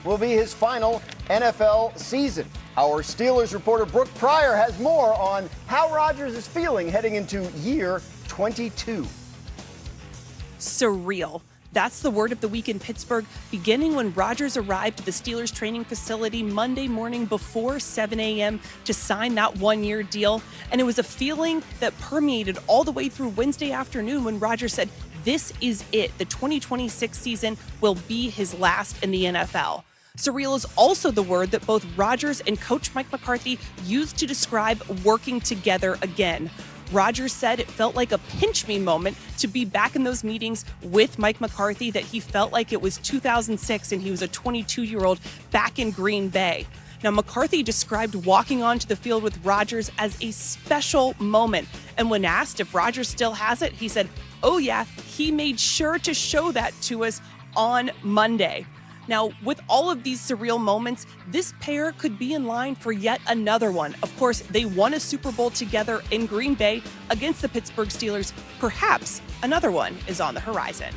will be his final NFL season. Our Steelers reporter Brooke Pryor has more on how Rodgers is feeling heading into year 22. Surreal. That's the word of the week in Pittsburgh, beginning when Rodgers arrived at the Steelers training facility Monday morning before 7 a.m. to sign that one-year deal. And it was a feeling that permeated all the way through Wednesday afternoon when Rodgers said, this is it. The 2026 season will be his last in the NFL. Surreal is also the word that both Rodgers and Coach Mike McCarthy used to describe working together again. Rodgers said it felt like a pinch me moment to be back in those meetings with Mike McCarthy, that he felt like it was 2006 and he was a 22-year-old back in Green Bay. Now, McCarthy described walking onto the field with Rodgers as a special moment. And when asked if Rodgers still has it, he said, oh yeah, he made sure to show that to us on Monday. Now, with all of these surreal moments, this pair could be in line for yet another one. Of course, they won a Super Bowl together in Green Bay against the Pittsburgh Steelers. Perhaps another one is on the horizon.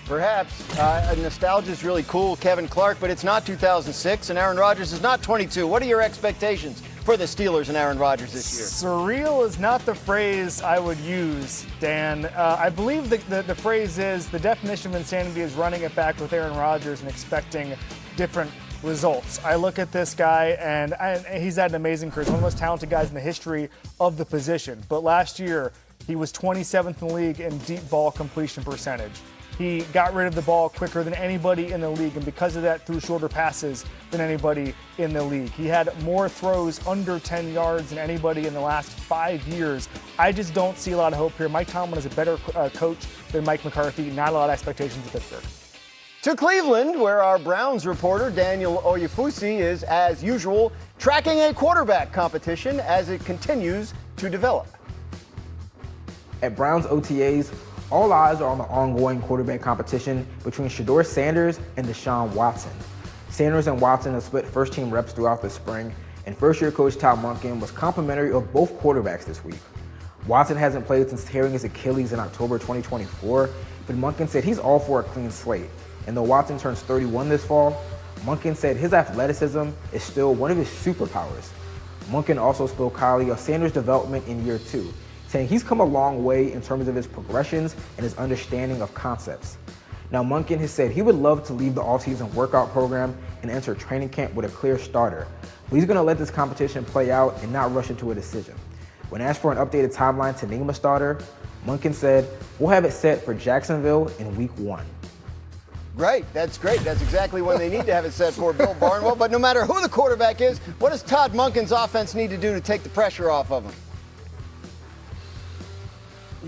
Perhaps. Nostalgia is really cool, Kevin Clark, but it's not 2006, and Aaron Rodgers is not 22. What are your expectations for the Steelers and Aaron Rodgers this year? Surreal is not the phrase I would use, Dan. I believe the phrase is, the definition of insanity is running it back with Aaron Rodgers and expecting different results. I look at this guy, and he's had an amazing career. He's one of the most talented guys in the history of the position. But last year, he was 27th in the league in deep ball completion percentage. He got rid of the ball quicker than anybody in the league, and because of that, threw shorter passes than anybody in the league. He had more throws under 10 yards than anybody in the last 5 years. I just don't see a lot of hope here. Mike Tomlin is a better coach than Mike McCarthy. Not a lot of expectations of Pittsburgh. To Cleveland, where our Browns reporter Daniel Oyefusi is, as usual, tracking a quarterback competition as it continues to develop. At Browns OTAs, all eyes are on the ongoing quarterback competition between Shedeur Sanders and Deshaun Watson. Sanders and Watson have split first-team reps throughout the spring, and first-year coach Todd Monken was complimentary of both quarterbacks this week. Watson hasn't played since tearing his Achilles in October 2024, but Monken said he's all for a clean slate. And though Watson turns 31 this fall, Monken said his athleticism is still one of his superpowers. Monken also spoke highly of Sanders' development in year 2, saying he's come a long way in terms of his progressions and his understanding of concepts. Now, Monken has said he would love to leave the offseason workout program and enter training camp with a clear starter, but he's going to let this competition play out and not rush into a decision. When asked for an updated timeline to name a starter, Monken said, we'll have it set for Jacksonville in week 1. Great. That's exactly when they need to have it set for Bill Barnwell. But no matter who the quarterback is, what does Todd Monken's offense need to do to take the pressure off of him?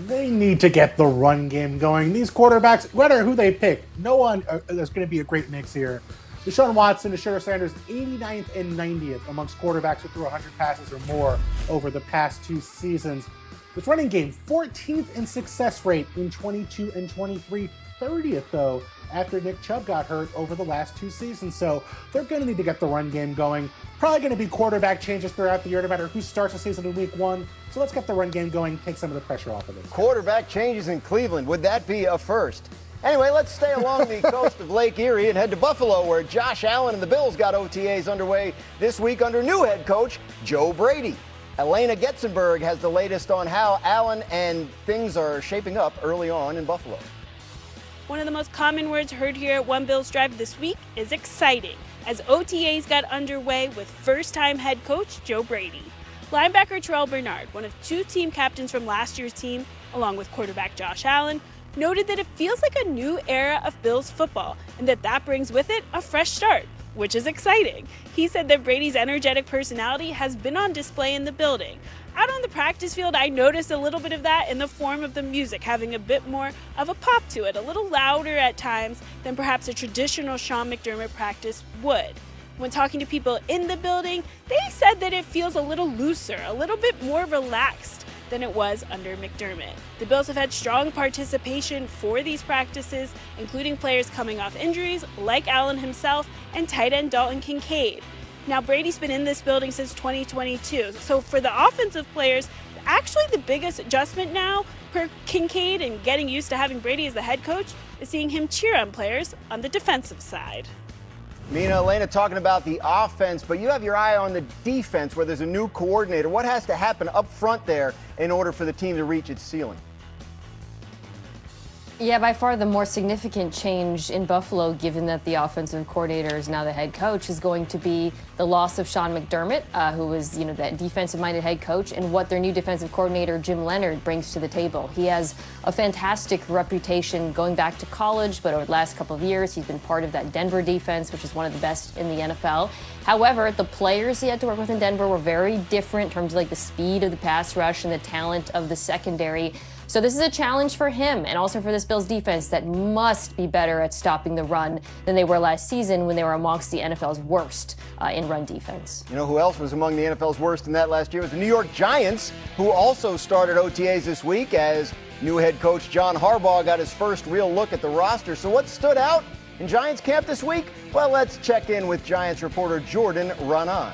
They need to get the run game going. These quarterbacks, no matter who they pick, no one, there's going to be a great mix here. Deshaun Watson, Shedeur Sanders, 89th and 90th amongst quarterbacks who threw 100 passes or more over the past 2 seasons. This running game, 14th in success rate in 22 and 23, 30th though, after Nick Chubb got hurt over the last 2 seasons. So they're going to need to get the run game going. Probably going to be quarterback changes throughout the year, no matter who starts the season in week 1. So let's get the run game going, take some of the pressure off of it. Quarterback changes in Cleveland. Would that be a first? Anyway, let's stay along the coast of Lake Erie and head to Buffalo, where Josh Allen and the Bills got OTAs underway this week under new head coach Joe Brady. Elena Getzenberg has the latest on how Allen and things are shaping up early on in Buffalo. One of the most common words heard here at One Bills Drive this week is exciting, as OTAs got underway with first-time head coach Joe Brady. Linebacker Terrell Bernard, one of 2 team captains from last year's team, along with quarterback Josh Allen, noted that it feels like a new era of Bills football and that brings with it a fresh start, which is exciting. He said that Brady's energetic personality has been on display in the building. Out on the practice field, I noticed a little bit of that in the form of the music having a bit more of a pop to it, a little louder at times than perhaps a traditional Sean McDermott practice would. When talking to people in the building, they said that it feels a little looser, a little bit more relaxed than it was under McDermott. The Bills have had strong participation for these practices, including players coming off injuries like Allen himself and tight end Dalton Kincaid. Now, Brady's been in this building since 2022, so for the offensive players, actually the biggest adjustment now per Kincaid and getting used to having Brady as the head coach is seeing him cheer on players on the defensive side. Mina, Elena talking about the offense, but you have your eye on the defense where there's a new coordinator. What has to happen up front there in order for the team to reach its ceiling? Yeah, by far the more significant change in Buffalo, given that the offensive coordinator is now the head coach, is going to be the loss of Sean McDermott, who was, that defensive-minded head coach, and what their new defensive coordinator, Jim Leonhard, brings to the table. He has a fantastic reputation going back to college, but over the last couple of years, he's been part of that Denver defense, which is one of the best in the NFL. However, the players he had to work with in Denver were very different in terms of the speed of the pass rush and the talent of the secondary. So this is a challenge for him and also for this Bills defense that must be better at stopping the run than they were last season when they were amongst the NFL's worst in run defense. You know who else was among the NFL's worst in that last year was the New York Giants, who also started OTAs this week as new head coach John Harbaugh got his first real look at the roster. So what stood out in Giants camp this week? Well, let's check in with Giants reporter Jordan Raanan.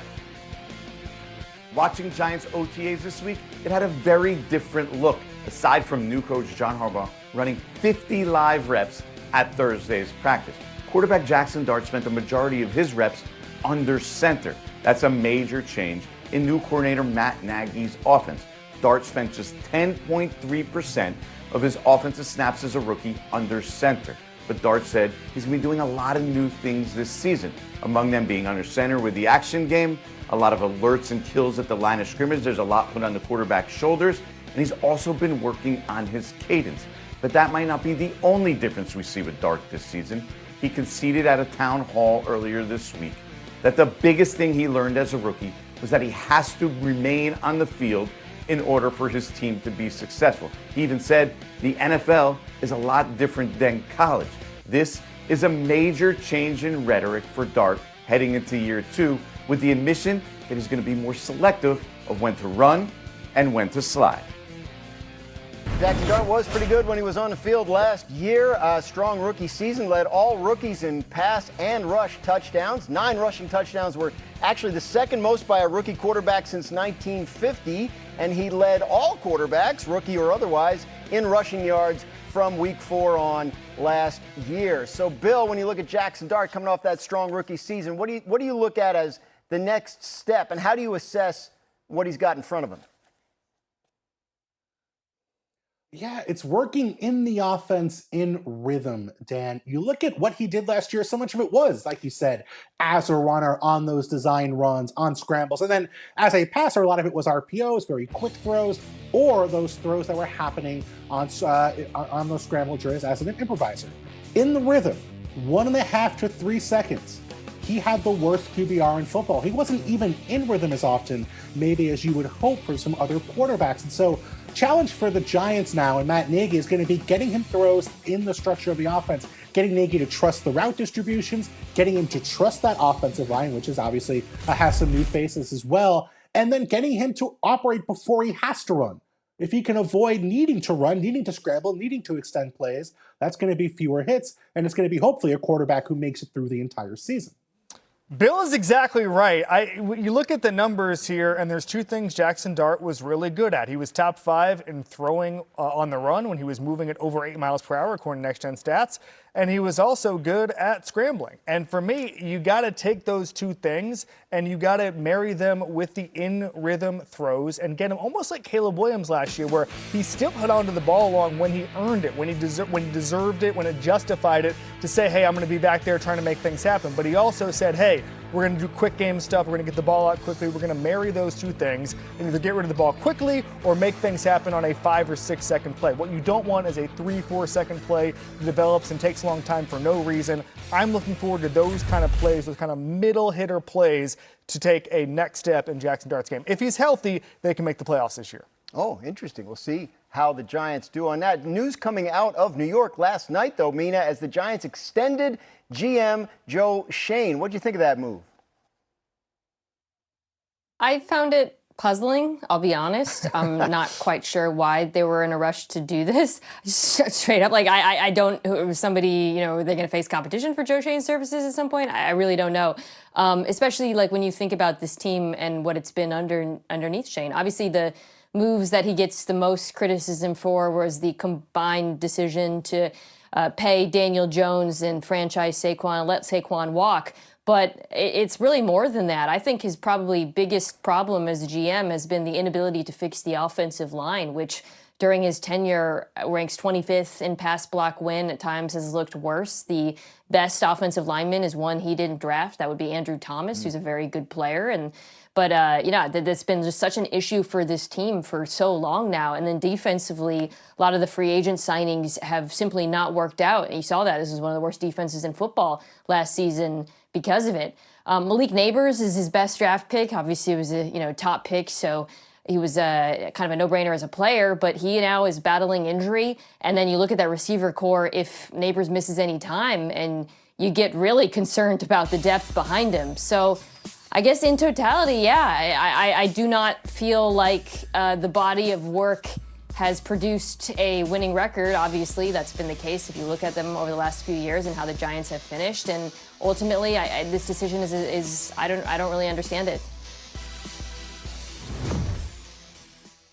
Watching Giants OTAs this week, it had a very different look. Aside from new coach John Harbaugh running 50 live reps at Thursday's practice, quarterback Jackson Dart spent the majority of his reps under center. That's a major change in new coordinator Matt Nagy's offense. Dart spent just 10.3% of his offensive snaps as a rookie under center. But Dart said he's going to be doing a lot of new things this season, among them being under center with the action game, a lot of alerts and kills at the line of scrimmage. There's a lot put on the quarterback's shoulders. And he's also been working on his cadence. But that might not be the only difference we see with Dart this season. He conceded at a town hall earlier this week that the biggest thing he learned as a rookie was that he has to remain on the field in order for his team to be successful. He even said the NFL is a lot different than college. This is a major change in rhetoric for Dart heading into year 2, with the admission that he's going to be more selective of when to run and when to slide. Jackson Dart was pretty good when he was on the field last year. A strong rookie season, led all rookies in pass and rush touchdowns. 9 rushing touchdowns were actually the second most by a rookie quarterback since 1950. And he led all quarterbacks, rookie or otherwise, in rushing yards from week 4 on last year. So, Bill, when you look at Jackson Dart coming off that strong rookie season, what do you look at as the next step, and how do you assess what he's got in front of him? Yeah, it's working in the offense in rhythm, Dan. You look at what he did last year, so much of it was, like you said, as a runner on those design runs, on scrambles. And then as a passer, a lot of it was RPOs, very quick throws, or those throws that were happening on those scramble drills as an improviser. In the rhythm, 1.5 to 3 seconds. He had the worst QBR in football. He wasn't even in rhythm as often, maybe as you would hope for some other quarterbacks. And so, challenge for the Giants now and Matt Nagy is going to be getting him throws in the structure of the offense, getting Nagy to trust the route distributions, getting him to trust that offensive line, which is obviously has some new faces as well, and then getting him to operate before he has to run. If he can avoid needing to run, needing to scramble, needing to extend plays, that's going to be fewer hits, and it's going to be hopefully a quarterback who makes it through the entire season. Bill is exactly right. You look at the numbers here, and there's 2 things Jackson Dart was really good at. He was top 5 in throwing on the run when he was moving at over 8 miles per hour, according to Next Gen Stats. And he was also good at scrambling. And for me, you got to take those 2 things and you got to marry them with the in-rhythm throws and get him almost like Caleb Williams last year, where he still held onto the ball long when he earned it, when he deserved it, when it justified it, to say, hey, I'm going to be back there trying to make things happen. But he also said, hey, we're going to do quick game stuff. We're going to get the ball out quickly. We're going to marry those 2 things and either get rid of the ball quickly or make things happen on a 5 or 6 second play. What you don't want is a 3-4 second play that develops and takes a long time for no reason. I'm looking forward to those kind of plays, those kind of middle hitter plays to take a next step in Jackson Dart's game. If he's healthy, they can make the playoffs this year. Oh, interesting. We'll see how the Giants do on that. News coming out of New York last night, though, Mina, as the Giants extended GM Joe Schoen. What do you think of that move? I found it puzzling, I'll be honest. I'm not quite sure why they were in a rush to do this. Straight up, I don't, it was somebody, are they going to face competition for Joe Schoen's services at some point? I really don't know. Especially when you think about this team and what it's been underneath Schoen. Obviously, the moves that he gets the most criticism for was the combined decision to pay Daniel Jones and franchise Saquon, let Saquon walk. But it's really more than that. I think his probably biggest problem as a GM has been the inability to fix the offensive line, which during his tenure ranks 25th in pass block win. At times has looked worse. The best offensive lineman is one he didn't draft. That would be Andrew Thomas, who's a very good player. But that's been just such an issue for this team for so long now. And then defensively, a lot of the free agent signings have simply not worked out. And you saw that. This is one of the worst defenses in football last season because of it. Malik Neighbors is his best draft pick. Obviously, it was a top pick, so he was kind of a no-brainer as a player, but he now is battling injury. And then you look at that receiver core, if Neighbors misses any time, and you get really concerned about the depth behind him. So I guess in totality, I do not feel like the body of work has produced a winning record. Obviously, that's been the case if you look at them over the last few years and how the Giants have finished. And ultimately, this decision is I don't really understand it.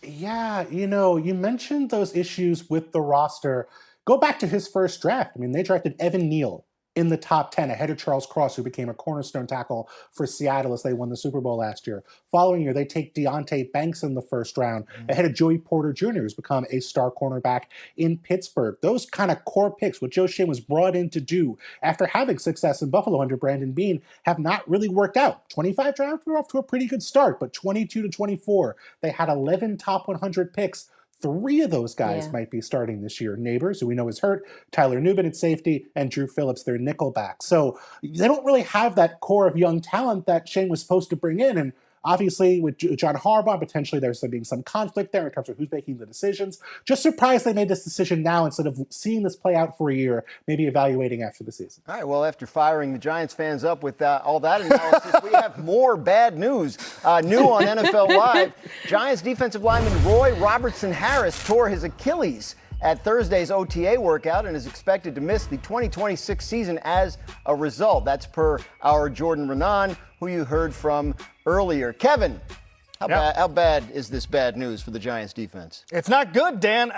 Yeah, you mentioned those issues with the roster. Go back to his first draft. I mean, they drafted Evan Neal in the top 10 ahead of Charles Cross, who became a cornerstone tackle for Seattle as they won the Super Bowl last year. Following year, they take Deonte Banks in the first round ahead of Joey Porter Jr., who's become a star cornerback in Pittsburgh. Those kind of core picks, what Joe Shane was brought in to do after having success in Buffalo under Brandon Beane, have not really worked out. 25 drafts were off to a pretty good start, but 22 to 24, they had 11 top 100 picks. 3 of those guys might be starting this year. Neighbors, who we know is hurt, Tyler Nubin at safety, and Drew Phillips, their nickelback. So they don't really have that core of young talent that Shane was supposed to bring in. And obviously, with John Harbaugh, potentially there's being some conflict there in terms of who's making the decisions. Just surprised they made this decision now instead of seeing this play out for a year, maybe evaluating after the season. All right, well, after firing the Giants fans up with all that analysis, we have more bad news. New on NFL Live, Giants defensive lineman Roy Robertson-Harris tore his Achilles at Thursday's OTA workout and is expected to miss the 2026 season as a result. That's per our Jordan Renan, who you heard from earlier. Kevin, how bad is this bad news for the Giants defense? It's not good, Dan.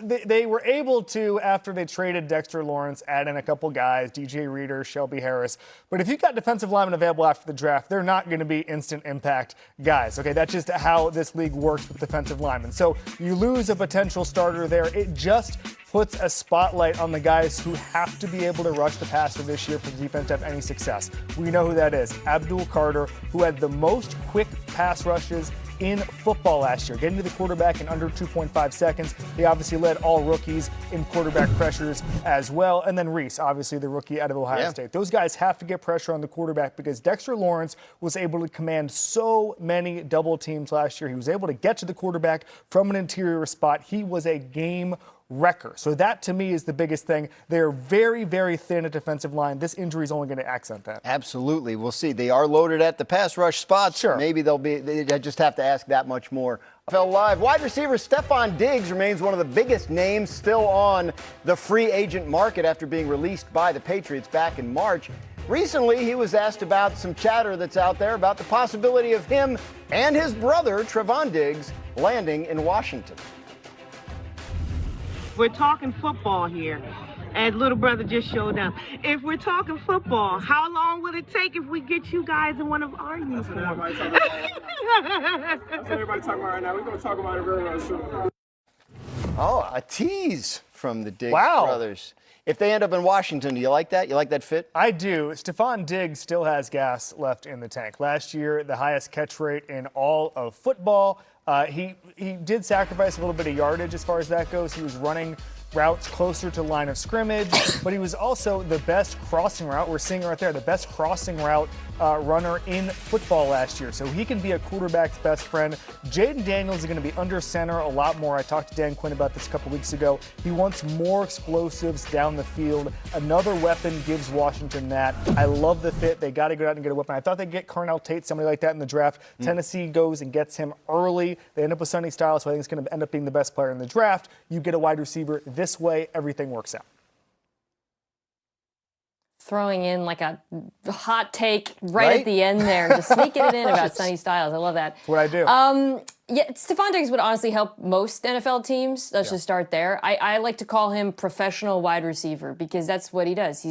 They were able to, after they traded Dexter Lawrence, add in a couple guys, DJ Reader, Shelby Harris. But if you've got defensive linemen available after the draft, they're not going to be instant impact guys. Okay, that's just how this league works with defensive linemen. So you lose a potential starter there. It just puts a spotlight on the guys who have to be able to rush the passer this year for the defense to have any success. We know who that is. Abdul Carter, who had the most quick pass rushes in football last year, getting to the quarterback in under 2.5 seconds. He obviously led all rookies in quarterback pressures as well. And then Reese, obviously the rookie out of Ohio State. Those guys have to get pressure on the quarterback because Dexter Lawrence was able to command so many double teams last year. He was able to get to the quarterback from an interior spot. He was a game wrecker. So that, to me, is the biggest thing. They're very, very thin at defensive line. This injury is only going to accent that. Absolutely. We'll see. They are loaded at the pass rush spots. Sure. Maybe they just have to ask that much more. NFL Live, wide receiver Stephon Diggs remains one of the biggest names still on the free agent market after being released by the Patriots back in March. Recently, he was asked about some chatter that's out there about the possibility of him and his brother, Trevon Diggs, landing in Washington. We're talking football here, and little brother just showed up. If we're talking football, how long will it take if we get you guys in one of our uniforms? That's what everybody's talking about right now. We're going to talk about it very soon. Oh, a tease from the Diggs brothers. If they end up in Washington, do you like that? You like that fit? I do. Stephon Diggs still has gas left in the tank. Last year, the highest catch rate in all of football. He did sacrifice a little bit of yardage as far as that goes. He was running routes closer to the line of scrimmage, but he was also the best crossing route. We're seeing right there, the best crossing route runner in football last year. So he can be a quarterback's best friend. Jaden Daniels is going to be under center a lot more. I talked to Dan Quinn about this a couple weeks ago. He wants more explosives down the field. Another weapon gives Washington that. I love the fit. They got to go out and get a weapon. I thought they'd get Carnell Tate, somebody like that in the draft. Tennessee goes and gets him early. They end up with Sonny Styles, so I think it's going to end up being the best player in the draft. You get a wide receiver. This way, everything works out. Throwing in like a hot take right at the end there, just sneaking it in about Sonny Styles. I love that. That's what I do. Yeah, Stephon Diggs would honestly help most NFL teams. Let's just start there. I like to call him professional wide receiver because that's what he does.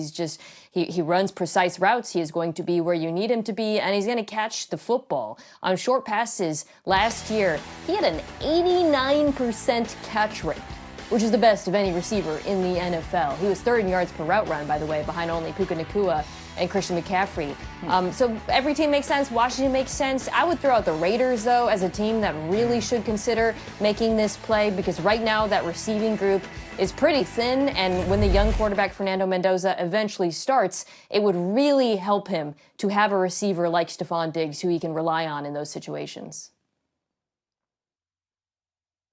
He runs precise routes. He is going to be where you need him to be, and he's going to catch the football. On short passes last year, he had an 89% catch rate, which is the best of any receiver in the NFL. He was third in yards per route run, by the way, behind only Puka Nacua and Christian McCaffrey. So every team makes sense. Washington makes sense. I would throw out the Raiders, though, as a team that really should consider making this play because right now that receiving group is pretty thin, and when the young quarterback Fernando Mendoza eventually starts, it would really help him to have a receiver like Stephon Diggs who he can rely on in those situations.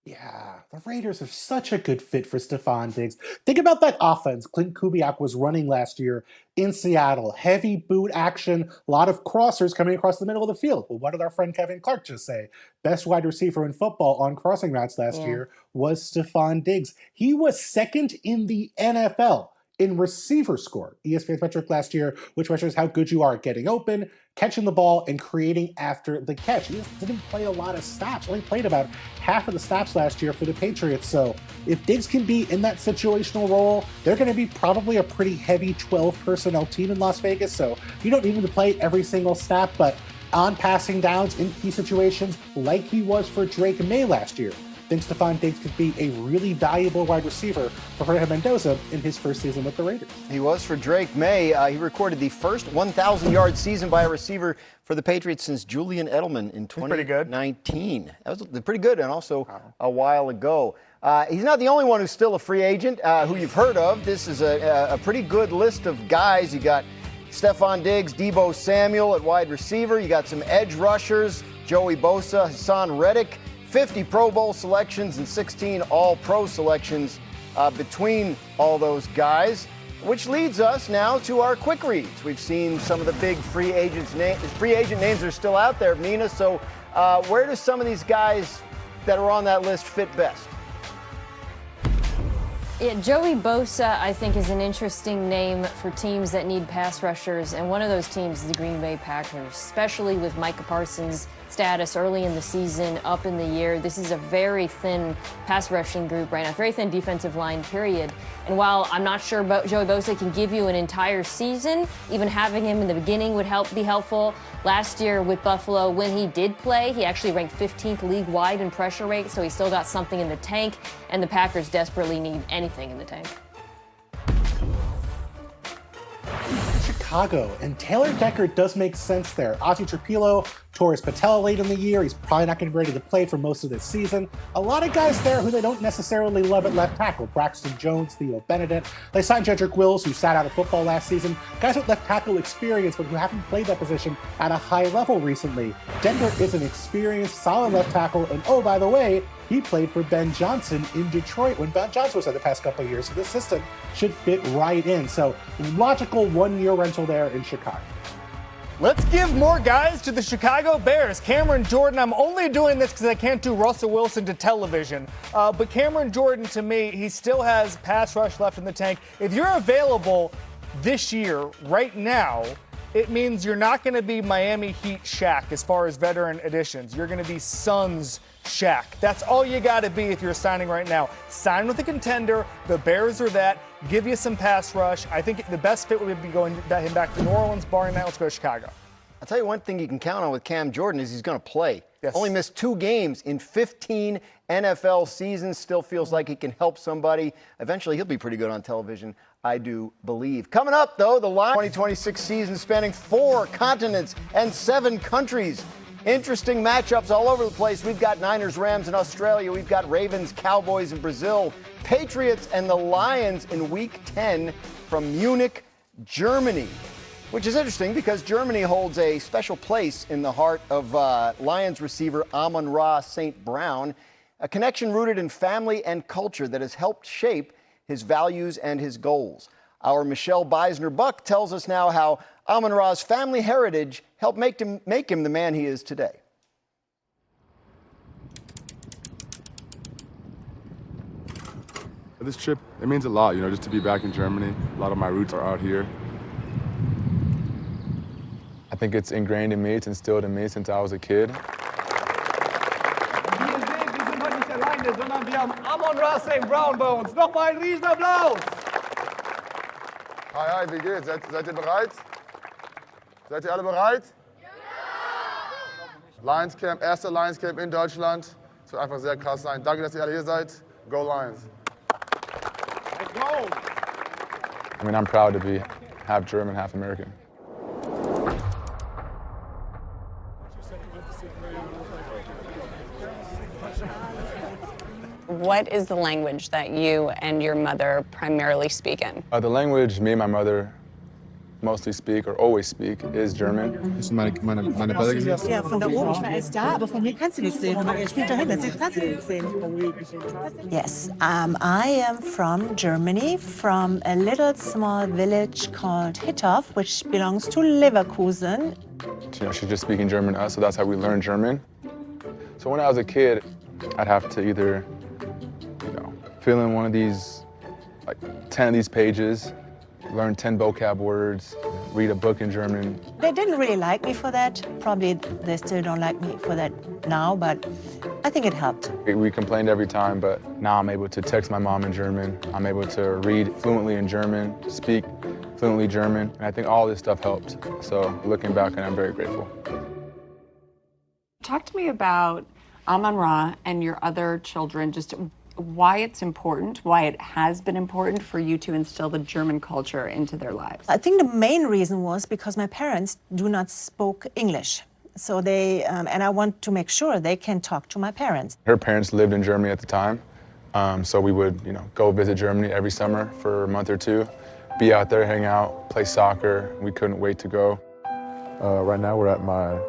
Yeah, the Raiders are such a good fit for Stephon Diggs. Think about that offense Clint Kubiak was running last year in Seattle. Heavy boot action, a lot of crossers coming across the middle of the field. Well, what did our friend Kevin Clark just say? Best wide receiver in football on crossing routes last year was Stephon Diggs. He was second in the NFL in receiver score, ESPN's metric last year, which measures how good you are at getting open, catching the ball, and creating after the catch. He just didn't play a lot of snaps, only played about half of the snaps last year for the Patriots. So if Diggs can be in that situational role, they're going to be probably a pretty heavy 12 personnel team in Las Vegas. So you don't need him to play every single snap, but on passing downs in key situations like he was for Drake May last year, I think Stephon Diggs could be a really valuable wide receiver for Fernando Mendoza in his first season with the Raiders. He was for Drake May. He recorded the first 1,000-yard season by a receiver for the Patriots since Julian Edelman in 2019. That was pretty good, and also a while ago. He's not the only one who's still a free agent who you've heard of. This is a pretty good list of guys. You got Stephon Diggs, Deebo Samuel at wide receiver. You got some edge rushers, Joey Bosa, Hassan Reddick. 50 Pro Bowl selections and 16 All-Pro selections between all those guys, which leads us now to our quick reads. We've seen some of the big free agent names are still out there, Mina. So where do some of these guys that are on that list fit best? Yeah, Joey Bosa, I think, is an interesting name for teams that need pass rushers, and one of those teams is the Green Bay Packers, especially with Micah Parsons' status early in the season, up in the year. This is a very thin pass rushing group right now, very thin defensive line, period. And while I'm not sure Joey Bosa can give you an entire season, even having him in the beginning would be helpful. Last year with Buffalo, when he did play, he actually ranked 15th league-wide in pressure rate, so he still got something in the tank, and the Packers desperately need anything in the tank. Chicago, and Taylor Decker does make sense there. Ozzie Trapilo tore his patella late in the year. He's probably not going to be ready to play for most of this season. A lot of guys there who they don't necessarily love at left tackle. Braxton Jones, Theo Benedict. They signed Jedrick Wills, who sat out of football last season. Guys with left tackle experience, but who haven't played that position at a high level recently. Denver is an experienced, solid left tackle, and oh, by the way, he played for Ben Johnson in Detroit when Ben Johnson was there the past couple of years, so this system should fit right in. So, logical one-year rental there in Chicago. Let's give more guys to the Chicago Bears. Cameron Jordan, I'm only doing this because I can't do Russell Wilson to television. But Cameron Jordan, to me, he still has pass rush left in the tank. If you're available this year, right now, it means you're not going to be Miami Heat Shaq as far as veteran additions. You're going to be Suns Shaq. That's all you got to be if you're signing right now. Sign with a contender. The Bears are that. Give you some pass rush. I think the best fit would be going him back to New Orleans. Barring that, let's go to Chicago. I'll tell you one thing you can count on with Cam Jordan is he's going to play. Yes. Only missed 2 games in 15 NFL seasons. Still feels like he can help somebody. Eventually, he'll be pretty good on television, I do believe. Coming up, though, the Lions 2026 season spanning 4 continents and 7 countries. Interesting matchups all over the place. We've got Niners, Rams in Australia. We've got Ravens, Cowboys in Brazil. Patriots and the Lions in Week 10 from Munich, Germany. Which is interesting because Germany holds a special place in the heart of Lions receiver Amon-Ra St. Brown, a connection rooted in family and culture that has helped shape his values and his goals. Our Michelle Beisner-Buck tells us now how Amon-Ra's family heritage helped make him the man he is today. This trip, it means a lot, just to be back in Germany. A lot of my roots are out here. I think it's ingrained in me, it's instilled in me since I was a kid. Deutschland, wir haben Amon-Ra St. Brown bei uns. Nochmal ein Riesenapplaus. Hi, hi, wie geht's? Seid ihr bereit? Seid ihr alle bereit? Ja! Lions Camp, erster Lions Camp in Deutschland. Es wird einfach sehr krass sein. Danke, dass ihr alle hier seid. Go Lions! Let's go! I mean, I'm proud to be half German, half American. What is the language that you and your mother primarily speak in? The language me and my mother mostly speak or always speak is German. Ist meine Brille gesehen? Ja, von da oben, ich war erst da, aber von mir kannst du nichts sehen. Aber er spielt dahin, das kannst du nichts sehen. Yes, I am from Germany, from a little small village called Hittorf, which belongs to Leverkusen. You know, she's just speaking German to us, so that's how we learn German. So when I was a kid, I'd have to either, fill in one of these, like 10 of these pages, learn 10 vocab words, read a book in German. They didn't really like me for that. Probably they still don't like me for that now, but I think it helped. We complained every time, but now I'm able to text my mom in German. I'm able to read fluently in German, speak fluently German, and I think all this stuff helped. So looking back, and I'm very grateful. Talk to me about Amon-Ra and your other children, just why it's important, why it has been important for you to instill the German culture into their lives. I think the main reason was because my parents do not speak English. So they, and I want to make sure they can talk to my parents. Her parents lived in Germany at the time, so we would, go visit Germany every summer for a month or two, be out there, hang out, play soccer. We couldn't wait to go. Right now we're at my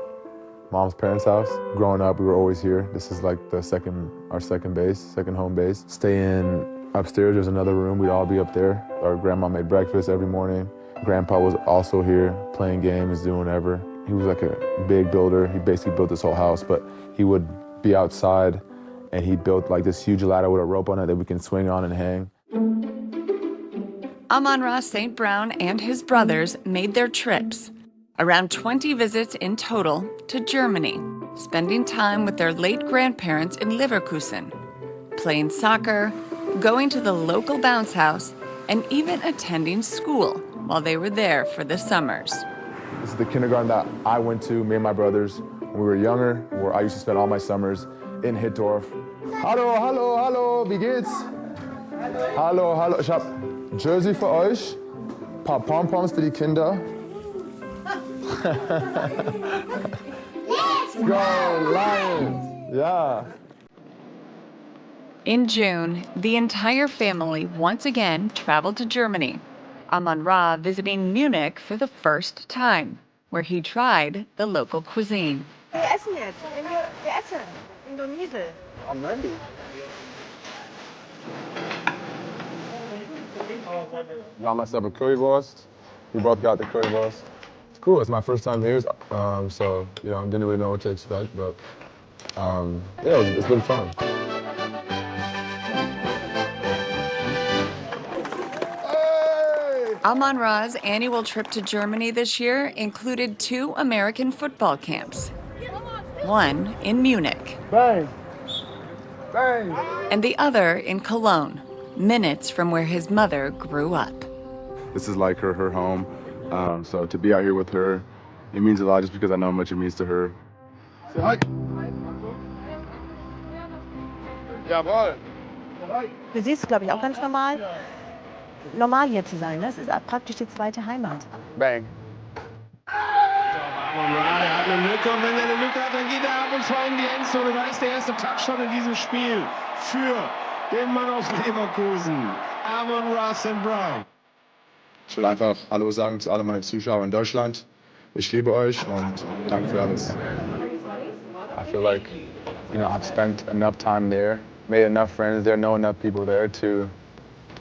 mom's parents' house. Growing up, we were always here. This is like our second home base. Staying upstairs, there's another room. We'd all be up there. Our grandma made breakfast every morning. Grandpa was also here, playing games, doing whatever. He was like a big builder. He basically built this whole house, but he would be outside and he built like this huge ladder with a rope on it that we can swing on and hang. Amon-Ra St. Brown and his brothers made their trips. Around 20 visits in total to Germany, spending time with their late grandparents in Leverkusen, playing soccer, going to the local bounce house, and even attending school while they were there for the summers. This is the kindergarten that I went to, me and my brothers, when we were younger, where I used to spend all my summers in Hittorf. Hallo, hallo, hallo, wie geht's? Hallo, hallo, ich hab Jersey für euch, paar Pompoms für die Kinder. Let's go, Lions! Yeah. In June, the entire family once again traveled to Germany. Amon-Ra visiting Munich for the first time, where he tried the local cuisine. Wir essen jetzt. Wir essen. Indonesien. I'm ready. Got myself a currywurst. We both got the currywurst. It's cool. It's my first time here, so didn't really know what to expect, but it's been fun. Amon-Ra's annual trip to Germany this year included 2 American football camps. One in Munich. Bang! Bang! And the other in Cologne, minutes from where his mother grew up. This is like her home, so to be out here with her, it means a lot just because I know how much it means to her. Say hi. Jawohl. Für sie ist es, glaube ich, auch ganz normal hier zu sein. Das ist praktisch die zweite Heimat. Bang. Amon-Ra, der hat eine Lücke und wenn er eine Lücke hat, dann geht er ab und zwar in die Endzone. Da ist der erste Touchdown in diesem Spiel für den Mann aus Leverkusen, Amon-Ra St. Brown. Ich will einfach Hallo sagen zu allen meinen Zuschauern in Deutschland. Ich liebe euch und danke für alles. I feel like, I've spent enough time there, made enough friends there, know enough people there to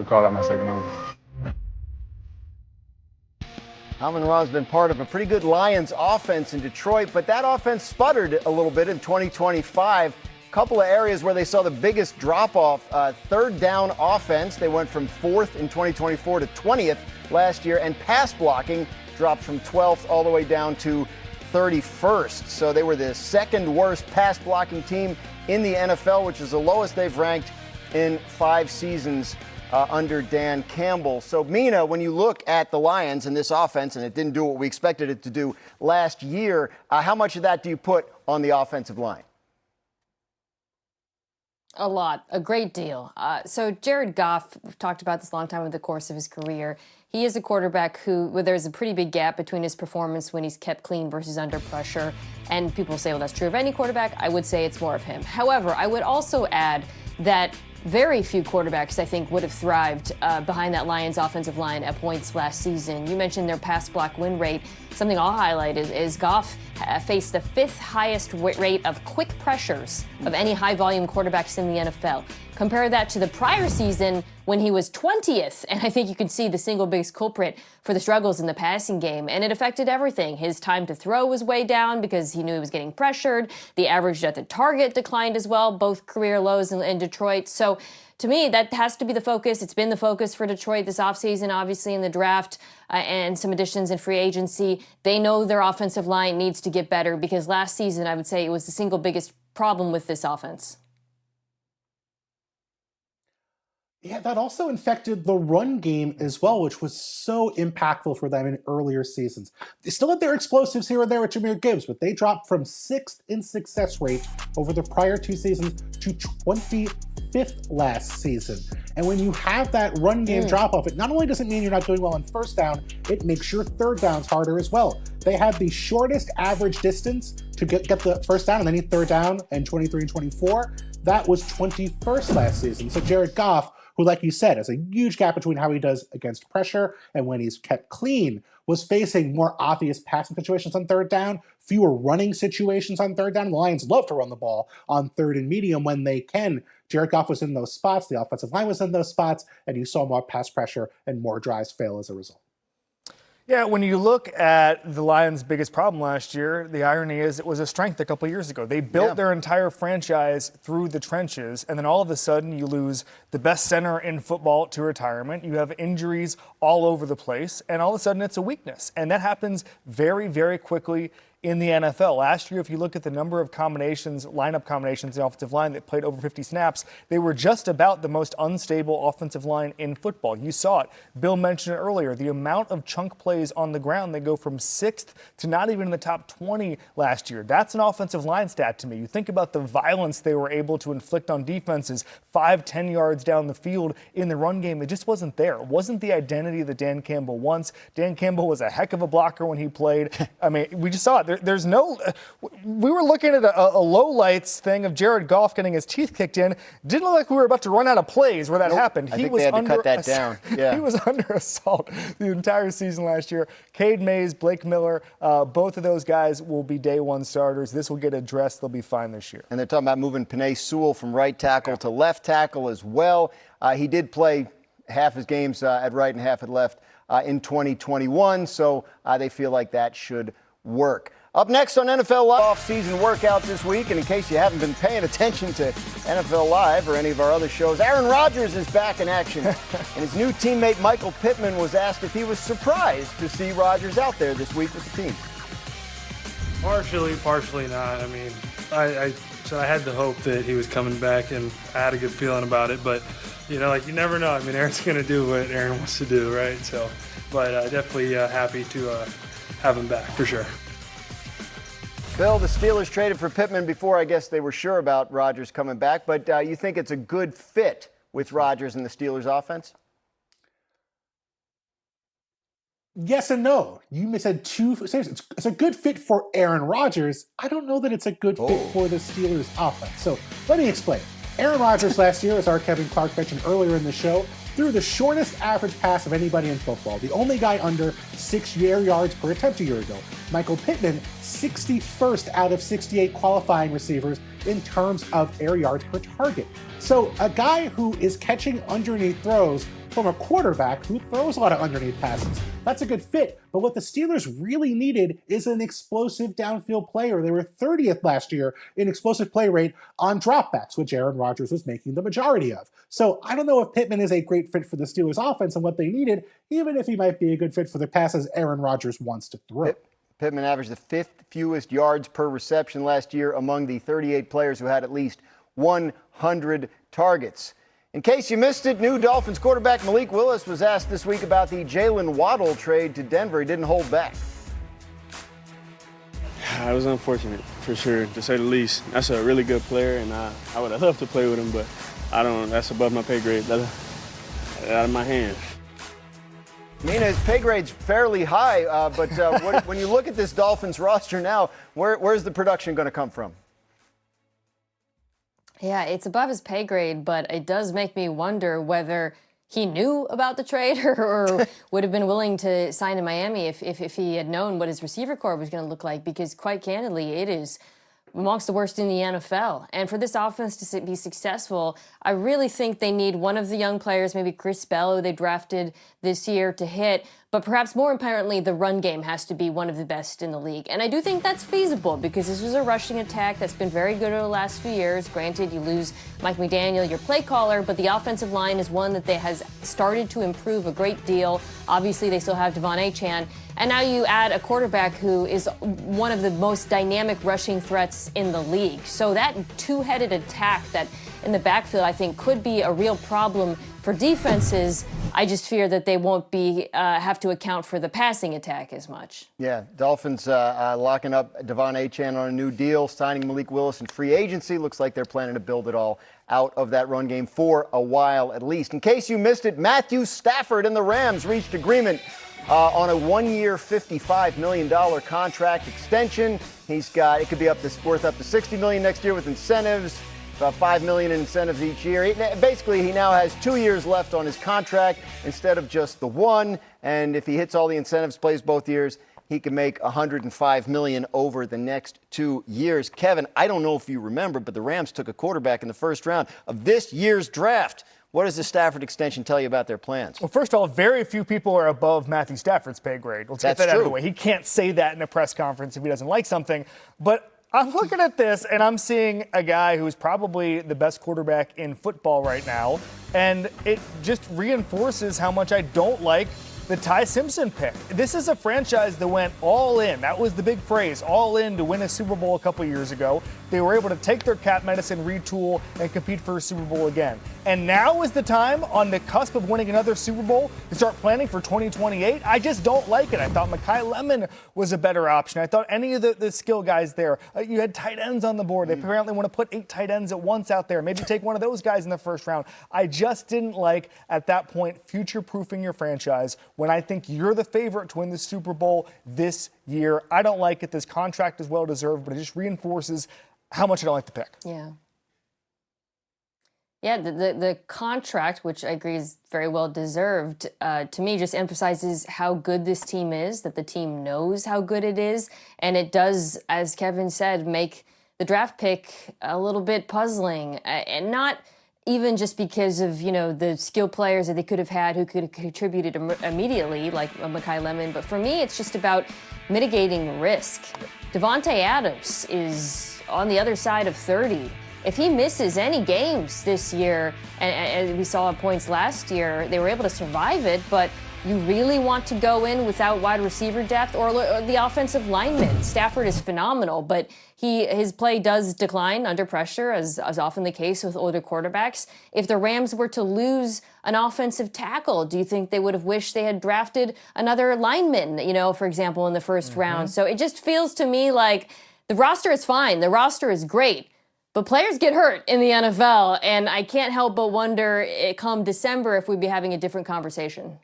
call that my second home. Amon-Ra's been part of a pretty good Lions offense in Detroit, but that offense sputtered a little bit in 2025. A couple of areas where they saw the biggest drop-off. Third down offense, they went from 4th in 2024 to 20th last year, and pass blocking dropped from 12th all the way down to 31st. So they were the second worst pass blocking team in the NFL, which is the lowest they've ranked in 5 seasons under Dan Campbell. So, Mina, when you look at the Lions and this offense, and it didn't do what we expected it to do last year, how much of that do you put on the offensive line? A lot, a great deal. So Jared Goff, we've talked about this a long time over the course of his career. He is a quarterback where there's a pretty big gap between his performance when he's kept clean versus under pressure. And people say, well, that's true of any quarterback. I would say it's more of him. However, I would also add that very few quarterbacks, I think, would have thrived behind that Lions offensive line at points last season. You mentioned their pass block win rate. Something I'll highlight is Goff faced the 5th highest rate of quick pressures of any high-volume quarterbacks in the NFL. Compare that to the prior season when he was 20th, and I think you can see the single biggest culprit for the struggles in the passing game, and it affected everything. His time to throw was way down because he knew he was getting pressured. The average at the target declined as well, both career lows in Detroit. So to me, that has to be the focus. It's been the focus for Detroit this offseason, obviously in the draft and some additions in free agency. They know their offensive line needs to get better because last season, I would say it was the single biggest problem with this offense. Yeah, that also infected the run game as well, which was so impactful for them in earlier seasons. They still had their explosives here and there with Jahmyr Gibbs, but they dropped from 6th in success rate over the prior 2 seasons to 25th last season. And when you have that run game drop off, it not only does it mean you're not doing well on first down, it makes your third downs harder as well. They had the shortest average distance to get the first down, and then third down in 23 and 24. That was 21st last season. So Jared Goff, who, like you said, has a huge gap between how he does against pressure and when he's kept clean, was facing more obvious passing situations on third down, fewer running situations on third down. The Lions love to run the ball on third and medium when they can. Jared Goff was in those spots, the offensive line was in those spots, and you saw more pass pressure and more drives fail as a result. Yeah, when you look at the Lions' biggest problem last year, the irony is it was a strength a couple years ago. They built their entire franchise through the trenches, and then all of a sudden you lose the best center in football to retirement. You have injuries all over the place, and all of a sudden it's a weakness. And that happens very, very quickly in the NFL. Last year, if you look at the number of lineup combinations in the offensive line that played over 50 snaps, they were just about the most unstable offensive line in football. You saw it. Bill mentioned it earlier. The amount of chunk plays on the ground, they go from 6th to not even in the top 20 last year. That's an offensive line stat to me. You think about the violence they were able to inflict on defenses 5-10 yards down the field in the run game. It just wasn't there. It wasn't the identity that Dan Campbell wants. Dan Campbell was a heck of a blocker when he played. I mean, we just saw it. We were looking at a low lights thing of Jared Goff getting his teeth kicked in. Didn't look like we were about to run out of plays where that happened. I think they had to cut that down. Yeah. He was under assault the entire season last year. Cade Mays, Blake Miller, both of those guys will be day one starters. This will get addressed. They'll be fine this year. And they're talking about moving Penei Sewell from right tackle to left tackle as well. He did play half his games at right and half at left in 2021, so they feel like that should work. Up next on NFL Live, off-season workout this week, and in case you haven't been paying attention to NFL Live or any of our other shows, Aaron Rodgers is back in action, and his new teammate Michael Pittman was asked if he was surprised to see Rodgers out there this week with the team. Partially not. I mean, I had the hope that he was coming back, and I had a good feeling about it, but, you never know. I mean, Aaron's going to do what Aaron wants to do, right? So, but definitely happy to have him back, for sure. Bill, the Steelers traded for Pittman before I guess they were sure about Rodgers coming back, but you think it's a good fit with Rodgers and the Steelers offense? Yes and no. You said two. It's a good fit for Aaron Rodgers. I don't know that it's a good fit for the Steelers offense. So let me explain. Aaron Rodgers last year, as our Kevin Clark mentioned earlier in the show, threw the shortest average pass of anybody in football. The only guy under 6 air yards per attempt a year ago. Michael Pittman, 61st out of 68 qualifying receivers in terms of air yards per target. So a guy who is catching underneath throws from a quarterback who throws a lot of underneath passes, that's a good fit. But what the Steelers really needed is an explosive downfield player. They were 30th last year in explosive play rate on dropbacks, which Aaron Rodgers was making the majority of. So I don't know if Pittman is a great fit for the Steelers offense and what they needed, even if he might be a good fit for the passes Aaron Rodgers wants to throw. Pittman averaged the 5th fewest yards per reception last year among the 38 players who had at least 100 targets. In case you missed it, new Dolphins quarterback Malik Willis was asked this week about the Jalen Waddle trade to Denver. He didn't hold back. It was unfortunate, for sure, to say the least. That's a really good player, and I would have loved to play with him, but that's above my pay grade. That's out of my hands. His pay grade's fairly high, but when you look at this Dolphins roster now, where's the production going to come from? Yeah, it's above his pay grade, but it does make me wonder whether he knew about the trade or would have been willing to sign in Miami if he had known what his receiver corps was going to look like, because quite candidly, it is amongst the worst in the NFL. And for this offense to be successful, I really think they need one of the young players, maybe Chris Bell, who they drafted this year, to hit. But perhaps more importantly, the run game has to be one of the best in the league. And I do think that's feasible because this was a rushing attack that's been very good over the last few years. Granted, you lose Mike McDaniel, your play caller, but the offensive line is one that has started to improve a great deal. Obviously, they still have Devon Achane. And now you add a quarterback who is one of the most dynamic rushing threats in the league. So that two-headed attack that in the backfield, I think, could be a real problem for defenses. I just fear that they won't have to account for the passing attack as much. Yeah, Dolphins locking up Devon Achane on a new deal, signing Malik Willis in free agency. Looks like they're planning to build it all out of that run game for a while at least. In case you missed it, Matthew Stafford and the Rams reached agreement on a one-year, $55 million contract extension. It could be worth up to $60 million next year with incentives. About $5 million in incentives each year. Basically, he now has 2 years left on his contract instead of just the one. And if he hits all the incentives, plays both years, he can make $105 million over the next 2 years. Kevin, I don't know if you remember, but the Rams took a quarterback in the first round of this year's draft. What does the Stafford extension tell you about their plans? Well, first of all, very few people are above Matthew Stafford's pay grade. Let's get that out of the way. He can't say that in a press conference if he doesn't like something. But I'm looking at this, and I'm seeing a guy who's probably the best quarterback in football right now, and it just reinforces how much I don't like the Ty Simpson pick. This is a franchise that went all in. That was the big phrase, all in, to win a Super Bowl a couple years ago. They were able to take their cap medicine, retool, and compete for a Super Bowl again. And now is the time, on the cusp of winning another Super Bowl, to start planning for 2028. I just don't like it. I thought Mekhi Lemon was a better option. I thought any of the skill guys there. You had tight ends on the board. They apparently want to put 8 tight ends at once out there. Maybe take one of those guys in the first round. I just didn't like, at that point, future-proofing your franchise when I think you're the favorite to win the Super Bowl this year. I don't like it. This contract is well-deserved, but it just reinforces how much I don't like the pick. Yeah. Yeah, the contract, which I agree is very well deserved, to me just emphasizes how good this team is, that the team knows how good it is, and it does, as Kevin said, make the draft pick a little bit puzzling, and not even just because of, the skill players that they could have had who could have contributed immediately, like Mekhi Lemon, but for me, it's just about mitigating risk. Devontae Adams is on the other side of 30. If he misses any games this year, and we saw at points last year, they were able to survive it, but you really want to go in without wide receiver depth or the offensive linemen. Stafford is phenomenal, but his play does decline under pressure, as often the case with older quarterbacks. If the Rams were to lose an offensive tackle, do you think they would have wished they had drafted another lineman, for example, in the first round? So it just feels to me like the roster is fine. The roster is great. But players get hurt in the NFL, and I can't help but wonder, come December, if we'd be having a different conversation.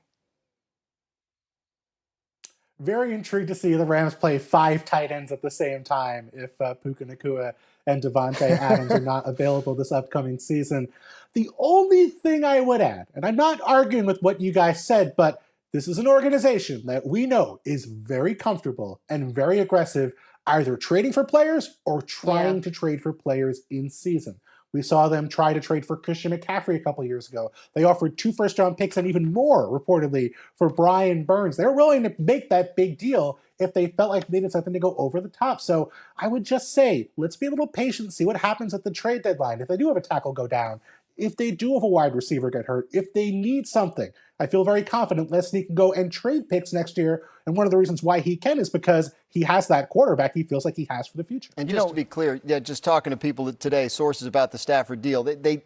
Very intrigued to see the Rams play 5 tight ends at the same time if Puka Nacua and Devontae Adams are not available this upcoming season. The only thing I would add, and I'm not arguing with what you guys said, but this is an organization that we know is very comfortable and very aggressive, either trading for players or trying to trade for players in season. We saw them try to trade for Christian McCaffrey a couple years ago. They offered 2 first-round picks and even more, reportedly, for Brian Burns. They're willing to make that big deal if they felt like they needed something to go over the top. So I would just say, let's be a little patient, see what happens at the trade deadline. If they do have a tackle go down, if they do have a wide receiver get hurt, if they need something, I feel very confident Leslie can go and trade picks next year. And one of the reasons why he can is because he has that quarterback he feels like he has for the future. And just to be clear, just talking to people today, sources about the Stafford deal, they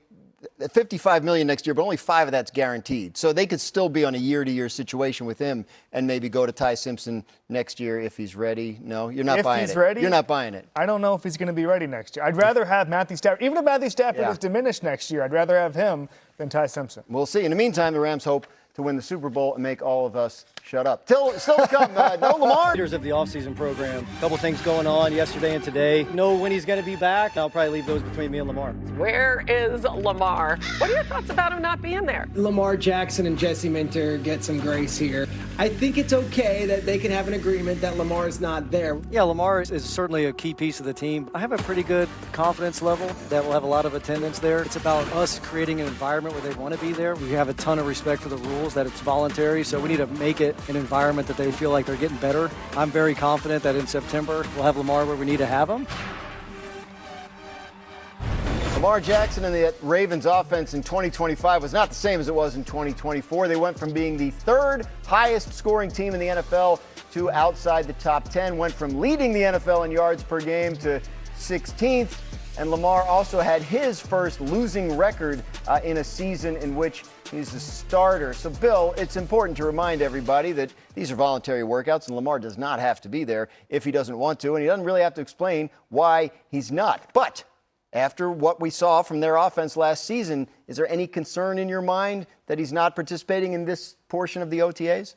$55 million next year, but only $5 million of that's guaranteed. So they could still be on a year-to-year situation with him and maybe go to Ty Simpson next year if he's ready. No, you're not buying it. If he's ready? You're not buying it. I don't know if he's going to be ready next year. I'd rather have Matthew Stafford. Even if Matthew Stafford is diminished next year, I'd rather have him than Ty Simpson. We'll see. In the meantime, the Rams hope to win the Super Bowl and make all of us shut up. Still to come, no Lamar. Leaders of the offseason program. A couple things going on yesterday and today. Know when he's going to be back. I'll probably leave those between me and Lamar. Where is Lamar? What are your thoughts about him not being there? Lamar Jackson and Jesse Minter get some grace here. I think it's okay that they can have an agreement that Lamar is not there. Yeah, Lamar is certainly a key piece of the team. I have a pretty good confidence level that we'll have a lot of attendance there. It's about us creating an environment where they want to be there. We have a ton of respect for the rules, that it's voluntary, so we need to make it an environment that they feel like they're getting better. I'm very confident that in September we'll have Lamar where we need to have him. Lamar Jackson and the Ravens offense in 2025 was not the same as it was in 2024. They went from being the third highest scoring team in the NFL to outside the top 10, went from leading the NFL in yards per game to 16th. And Lamar also had his first losing record in a season in which he's a starter. So, Bill, it's important to remind everybody that these are voluntary workouts, and Lamar does not have to be there if he doesn't want to, and he doesn't really have to explain why he's not. But after what we saw from their offense last season, is there any concern in your mind that he's not participating in this portion of the OTAs?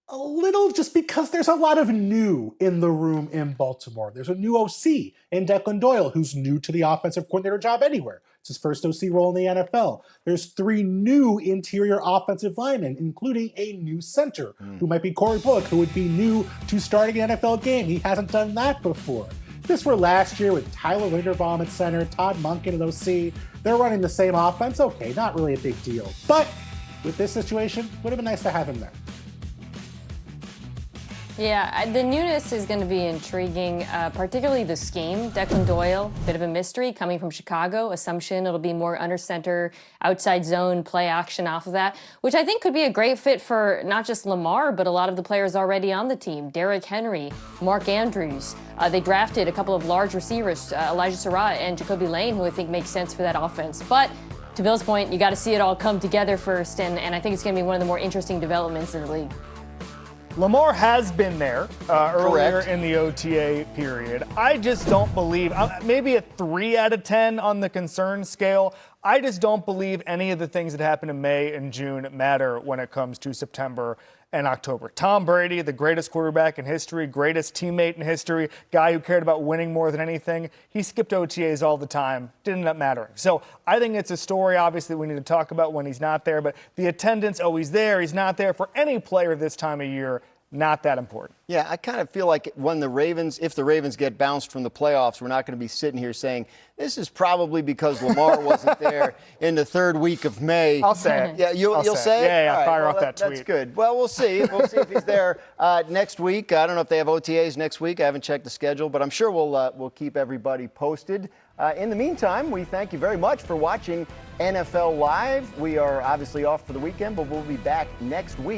A little, just because there's a lot of new in the room in Baltimore. There's a new OC in Declan Doyle, who's new to the offensive coordinator job anywhere. It's his first OC role in the NFL. There's 3 new interior offensive linemen, including a new center, who might be Corey Bullock, who would be new to starting an NFL game. He hasn't done that before. This were last year with Tyler Linderbaum at center, Todd Monken at OC. They're running the same offense. Okay, not really a big deal. But with this situation, would have been nice to have him there. Yeah, the newness is going to be intriguing, particularly the scheme. Declan Doyle, bit of a mystery coming from Chicago. Assumption it'll be more under center, outside zone, play action off of that, which I think could be a great fit for not just Lamar, but a lot of the players already on the team. Derrick Henry, Mark Andrews. They drafted a couple of large receivers, Elijah Surratt and Jacoby Lane, who I think makes sense for that offense. But to Bill's point, you got to see it all come together first, and I think it's going to be one of the more interesting developments in the league. Lamar has been there earlier in the OTA period. I just don't believe, maybe a 3 out of 10 on the concern scale. I just don't believe any of the things that happen in May and June matter when it comes to September and October. Tom Brady, the greatest quarterback in history, greatest teammate in history, guy who cared about winning more than anything, he skipped OTAs all the time. Didn't end up mattering. So I think it's a story, obviously, we need to talk about when he's not there, but the attendance, he's there, he's not there, for any player this time of year, not that important. Yeah, I kind of feel like when if the Ravens get bounced from the playoffs, we're not going to be sitting here saying, this is probably because Lamar wasn't there in the 3rd week of May. I'll say it. Yeah, you'll say it? Yeah, right, fire off that tweet. That's good. Well, we'll see. We'll see if he's there next week. I don't know if they have OTAs next week. I haven't checked the schedule, but I'm sure we'll keep everybody posted. In the meantime, we thank you very much for watching NFL Live. We are obviously off for the weekend, but we'll be back next week